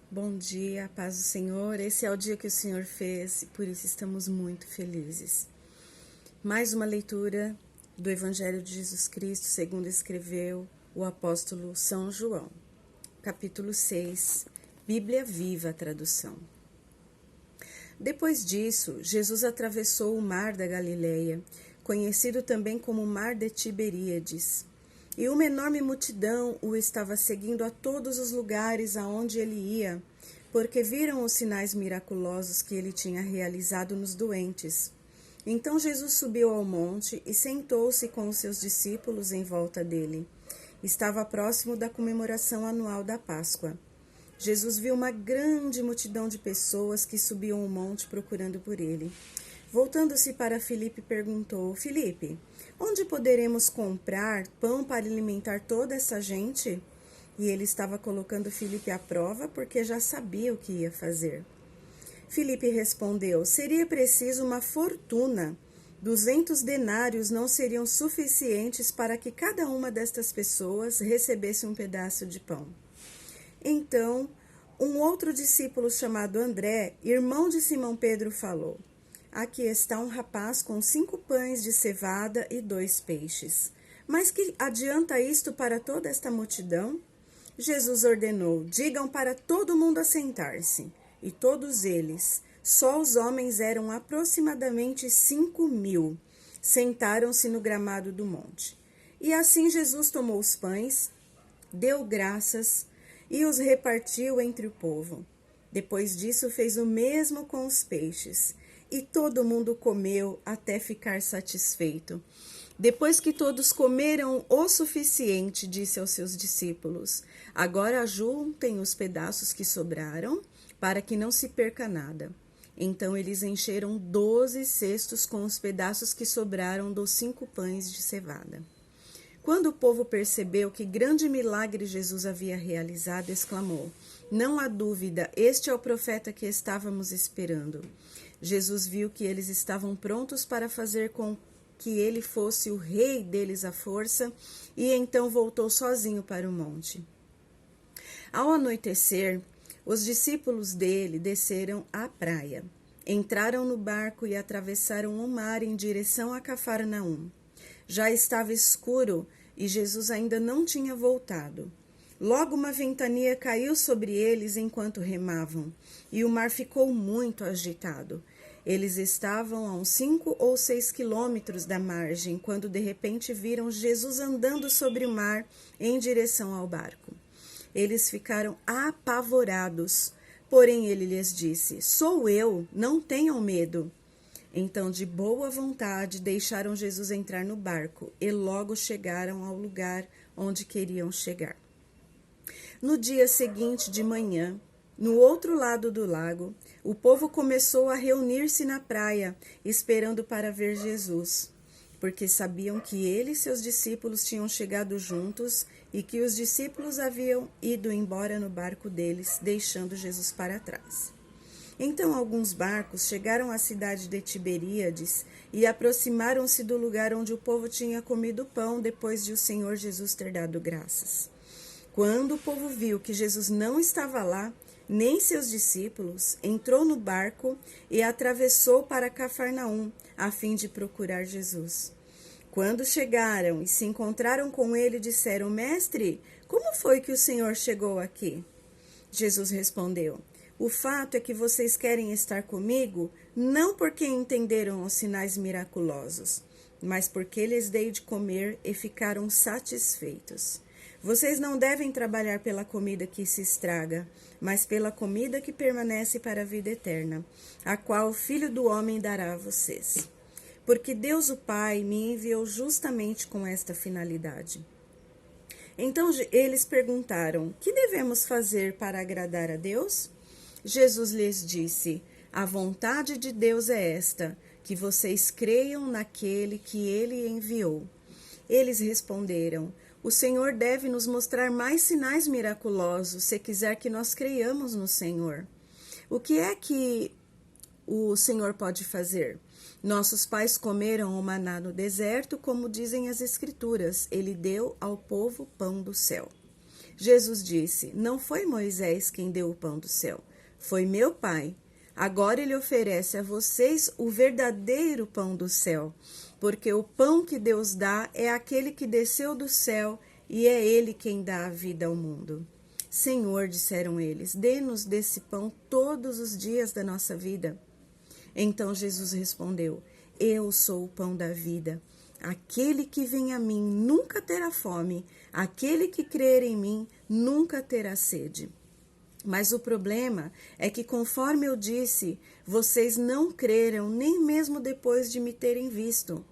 Bom dia, paz do Senhor. Esse é o dia que o Senhor fez e por isso estamos muito felizes. Mais uma leitura do Evangelho de Jesus Cristo, segundo escreveu o apóstolo São João. Capítulo 6, Bíblia Viva, tradução. Depois disso, Jesus atravessou o mar da Galileia, conhecido também como Mar de Tiberíades. E uma enorme multidão o estava seguindo a todos os lugares aonde ele ia, porque viram os sinais miraculosos que ele tinha realizado nos doentes. Então Jesus subiu ao monte e sentou-se com os seus discípulos em volta dele. Estava próximo da comemoração anual da Páscoa. Jesus viu uma grande multidão de pessoas que subiam o monte procurando por ele. Voltando-se para Filipe, perguntou: Filipe, onde poderemos comprar pão para alimentar toda essa gente? E ele estava colocando Filipe à prova porque já sabia o que ia fazer. Filipe respondeu: seria preciso uma fortuna. 200 denários não seriam suficientes para que cada uma destas pessoas recebesse um pedaço de pão. Então, um outro discípulo chamado André, irmão de Simão Pedro, falou: aqui está um rapaz com 5 pães de cevada e 2 peixes. Mas que adianta isto para toda esta multidão? Jesus ordenou: digam para todo mundo assentar-se. E todos eles, só os homens eram aproximadamente 5.000, sentaram-se no gramado do monte. E assim Jesus tomou os pães, deu graças e os repartiu entre o povo. Depois disso fez o mesmo com os peixes. E todo mundo comeu até ficar satisfeito. Depois que todos comeram o suficiente, disse aos seus discípulos: agora ajuntem os pedaços que sobraram, para que não se perca nada. Então eles encheram 12 cestos com os pedaços que sobraram dos 5 pães de cevada. Quando o povo percebeu que grande milagre Jesus havia realizado, exclamou: não há dúvida, este é o profeta que estávamos esperando. Jesus viu que eles estavam prontos para fazer com que ele fosse o rei deles à força, e então voltou sozinho para o monte. Ao anoitecer, os discípulos dele desceram à praia. Entraram no barco e atravessaram o mar em direção a Cafarnaum. Já estava escuro e Jesus ainda não tinha voltado. Logo uma ventania caiu sobre eles enquanto remavam, e o mar ficou muito agitado. Eles estavam a uns 5 ou 6 quilômetros da margem, quando de repente viram Jesus andando sobre o mar em direção ao barco. Eles ficaram apavorados, porém ele lhes disse: sou eu, não tenham medo. Então, de boa vontade, deixaram Jesus entrar no barco e logo chegaram ao lugar onde queriam chegar. No dia seguinte de manhã, no outro lado do lago, o povo começou a reunir-se na praia, esperando para ver Jesus, porque sabiam que ele e seus discípulos tinham chegado juntos e que os discípulos haviam ido embora no barco deles, deixando Jesus para trás. Então alguns barcos chegaram à cidade de Tiberíades e aproximaram-se do lugar onde o povo tinha comido pão depois de o Senhor Jesus ter dado graças. Quando o povo viu que Jesus não estava lá, nem seus discípulos, entrou no barco e atravessou para Cafarnaum, a fim de procurar Jesus. Quando chegaram e se encontraram com ele, disseram: Mestre, como foi que o Senhor chegou aqui? Jesus respondeu: o fato é que vocês querem estar comigo, não porque entenderam os sinais miraculosos, mas porque lhes dei de comer e ficaram satisfeitos. Vocês não devem trabalhar pela comida que se estraga, mas pela comida que permanece para a vida eterna, a qual o Filho do Homem dará a vocês. Porque Deus o Pai me enviou justamente com esta finalidade. Então eles perguntaram: que devemos fazer para agradar a Deus? Jesus lhes disse: a vontade de Deus é esta, que vocês creiam naquele que ele enviou. Eles responderam: o Senhor deve nos mostrar mais sinais miraculosos, se quiser que nós creiamos no Senhor. O que é que o Senhor pode fazer? Nossos pais comeram o maná no deserto, como dizem as Escrituras. Ele deu ao povo pão do céu. Jesus disse: Não foi Moisés quem deu o pão do céu, foi meu Pai. Agora ele oferece a vocês o verdadeiro pão do céu, porque o pão que Deus dá é aquele que desceu do céu e é ele quem dá a vida ao mundo. Senhor, disseram eles, dê-nos desse pão todos os dias da nossa vida. Então Jesus respondeu: Eu sou o pão da vida. Aquele que vem a mim nunca terá fome, aquele que crer em mim nunca terá sede. Mas o problema é que, conforme eu disse, vocês não creram nem mesmo depois de me terem visto.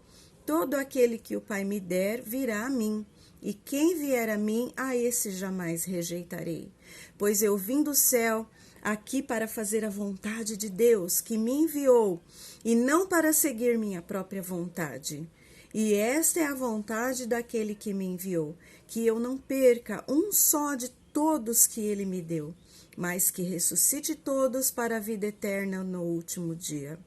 Todo aquele que o Pai me der virá a mim, e quem vier a mim, a esse jamais rejeitarei. Pois eu vim do céu aqui para fazer a vontade de Deus, que me enviou, e não para seguir minha própria vontade. E esta é a vontade daquele que me enviou, que eu não perca um só de todos que ele me deu, mas que ressuscite todos para a vida eterna no último dia.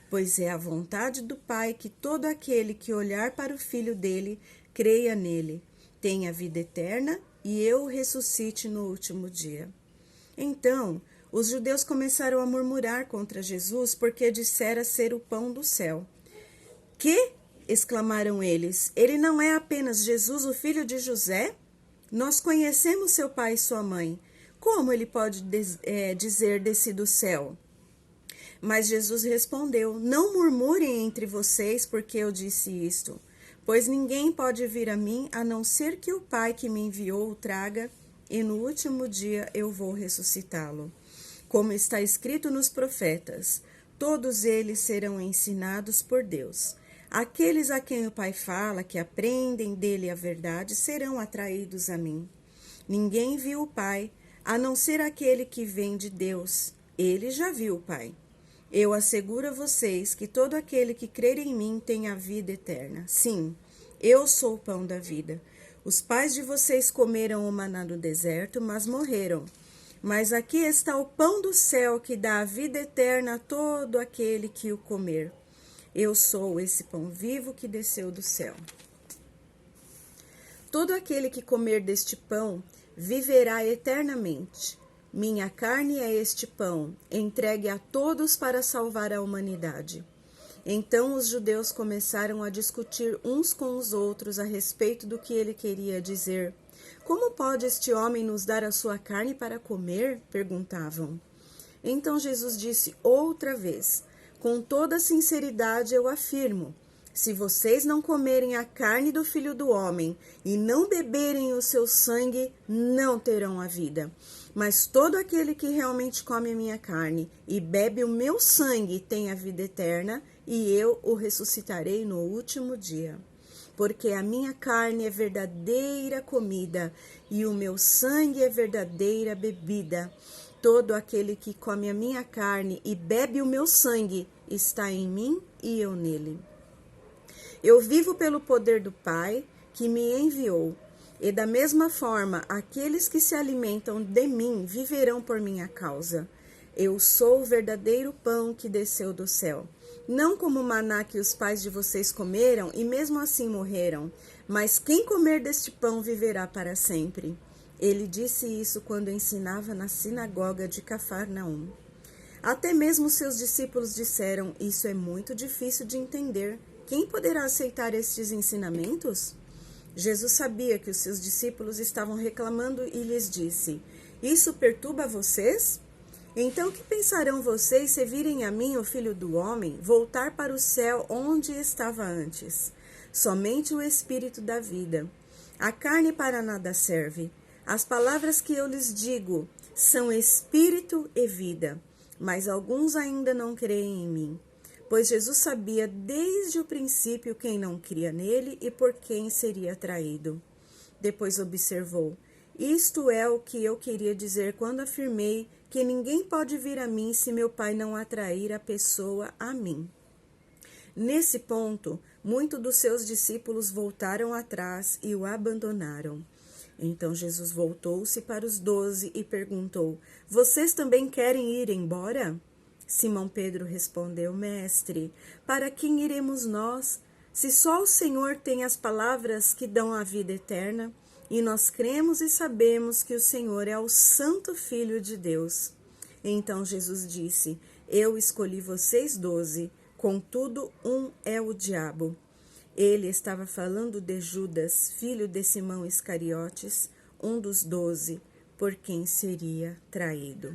Pois é a vontade do Pai que todo aquele que olhar para o Filho dele, creia nele, tenha vida eterna e eu o ressuscite no último dia. Então, os judeus começaram a murmurar contra Jesus porque dissera ser o pão do céu. Que? Exclamaram eles. Ele não é apenas Jesus, o filho de José? Nós conhecemos seu pai e sua mãe. Como ele pode dizer desci do céu? Mas Jesus respondeu: Não murmurem entre vocês porque eu disse isto, pois ninguém pode vir a mim a não ser que o Pai que me enviou o traga, e no último dia eu vou ressuscitá-lo. Como está escrito nos profetas, todos eles serão ensinados por Deus. Aqueles a quem o Pai fala, que aprendem dele a verdade, serão atraídos a mim. Ninguém viu o Pai, a não ser aquele que vem de Deus. Ele já viu o Pai. Eu asseguro a vocês que todo aquele que crer em mim tem a vida eterna. Sim, eu sou o pão da vida. Os pais de vocês comeram o maná no deserto, mas morreram. Mas aqui está o pão do céu que dá a vida eterna a todo aquele que o comer. Eu sou esse pão vivo que desceu do céu. Todo aquele que comer deste pão viverá eternamente. Minha carne é este pão, entregue a todos para salvar a humanidade. Então os judeus começaram a discutir uns com os outros a respeito do que ele queria dizer. Como pode este homem nos dar a sua carne para comer? Perguntavam. Então Jesus disse outra vez: Com toda sinceridade eu afirmo, se vocês não comerem a carne do Filho do Homem e não beberem o seu sangue, não terão a vida. Mas todo aquele que realmente come a minha carne e bebe o meu sangue tem a vida eterna, e eu o ressuscitarei no último dia. Porque a minha carne é verdadeira comida e o meu sangue é verdadeira bebida. Todo aquele que come a minha carne e bebe o meu sangue está em mim e eu nele. Eu vivo pelo poder do Pai que me enviou, e da mesma forma aqueles que se alimentam de mim viverão por minha causa. Eu sou o verdadeiro pão que desceu do céu. Não como o maná que os pais de vocês comeram e mesmo assim morreram, mas quem comer deste pão viverá para sempre. Ele disse isso quando ensinava na sinagoga de Cafarnaum. Até mesmo seus discípulos disseram: Isso é muito difícil de entender. Quem poderá aceitar estes ensinamentos? Jesus sabia que os seus discípulos estavam reclamando e lhes disse: Isso perturba vocês? Então que pensarão vocês se virem a mim, o Filho do Homem, voltar para o céu onde estava antes? Somente o Espírito da vida. A carne para nada serve. As palavras que eu lhes digo são espírito e vida, mas alguns ainda não creem em mim. Pois Jesus sabia desde o princípio quem não cria nele e por quem seria traído. Depois observou: Isto é o que eu queria dizer quando afirmei que ninguém pode vir a mim se meu Pai não atrair a pessoa a mim. Nesse ponto, muitos dos seus discípulos voltaram atrás e o abandonaram. Então Jesus voltou-se para os 12 e perguntou: Vocês também querem ir embora? Simão Pedro respondeu: Mestre, para quem iremos nós? Se só o Senhor tem as palavras que dão a vida eterna, e nós cremos e sabemos que o Senhor é o Santo Filho de Deus. Então Jesus disse: Eu escolhi vocês 12, contudo um é o diabo. Ele estava falando de Judas, filho de Simão Iscariotes, um dos 12, por quem seria traído.